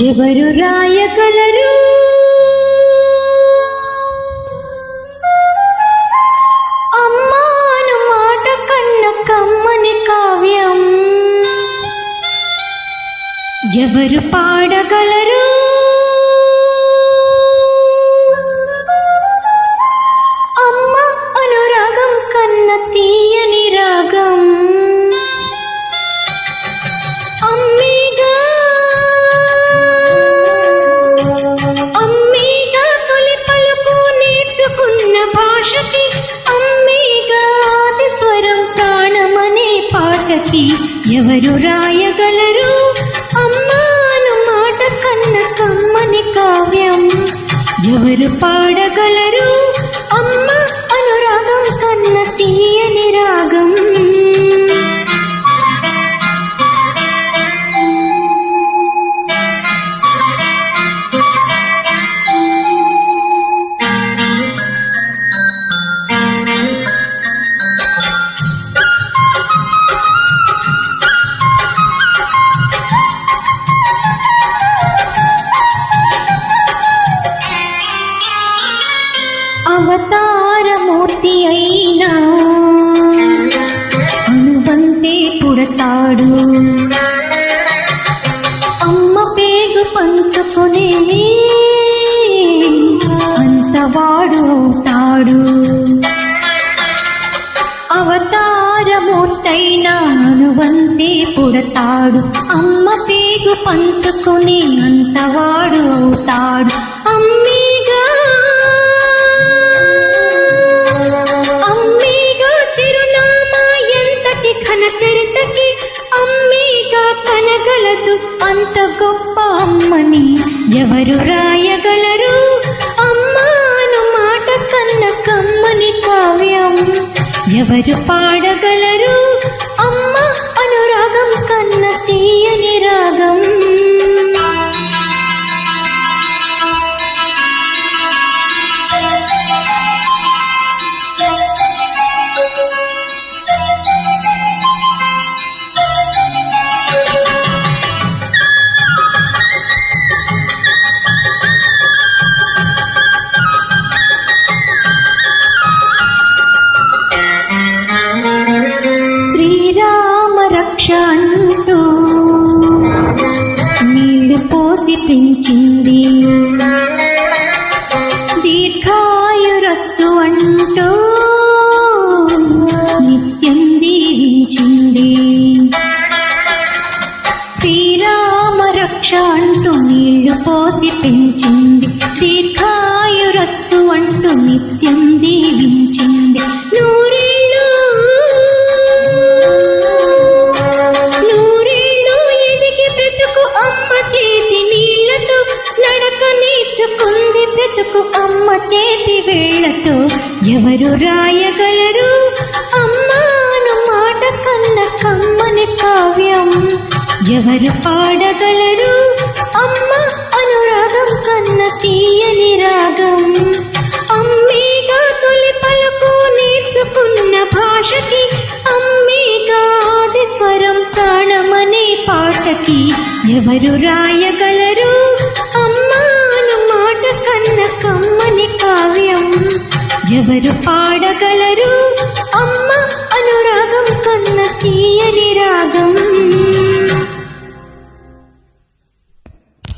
ఎవరు రాయగలరు అమ్మాను మాట కన్న కమ్మని కావ్యం? ఎవరు పాడగలరు అమ్మ అనురాగం కన్న తీయని రాగం? అమ్మీగా తొలి పలుకు నేర్చుకున్న భాషకి, అమ్మీగా ఆది స్వరం ప్రాణమనే పాటకి ఎవరు రాయగలరు అమ్మాను మాట కన్న కమ్మని కావ్యం? ఎవరు పాడగలరు అమ్మ అనురాగం కన్న తీయని రాగం? అవతారమూర్తి అయినా అనువంతే పుడతాడు, అమ్మ పేగు పంచుకునే అంతవాడు అవుతాడు. అవతారమూర్తైనా అనువంతే పుడతాడు, అమ్మ పేగు పంచుకునే అంతవాడు అవుతాడు. అమ్మీగా చరితకి అమ్మీగా కనగలదు అంత గొప్ప అమ్మని ఎవరు రాయగలరు అమ్మాను మాట కన్న కమ్మని కావ్యం? ఎవరు పాడగలరు అమ్మ అనురాగం కన్న తీయని రాగం? అంటూ నీళ్లు పోసి పెంచింది, దీర్ఘాయురస్తు అంటూ నిత్యం దీవించింది. శ్రీరామ రక్ష అంటూ నీళ్లు పోసి పెంచింది, దీర్ఘాయురస్తు అంటూ నిత్యం దీవించింది. బ్రతుకు అమ్మ చేతి వేళ్లతో ఎవరు రాయగలరు అమ్మాను మాట కన్న కమ్మని కావ్యం? ఎవరు పాడగలరు అమ్మ అనురాగం కన్న తీయని రాగం? అమ్మీగా తొలి పలుకు నేర్చుకున్న భాషకి, అమ్మీగా ఆది స్వరం ప్రాణమనే పాటకి ఎవరు రాయగలరు అమ్మాను మాట కన్న కమ్మని కావ్యం? ఎవరు పాడగలరు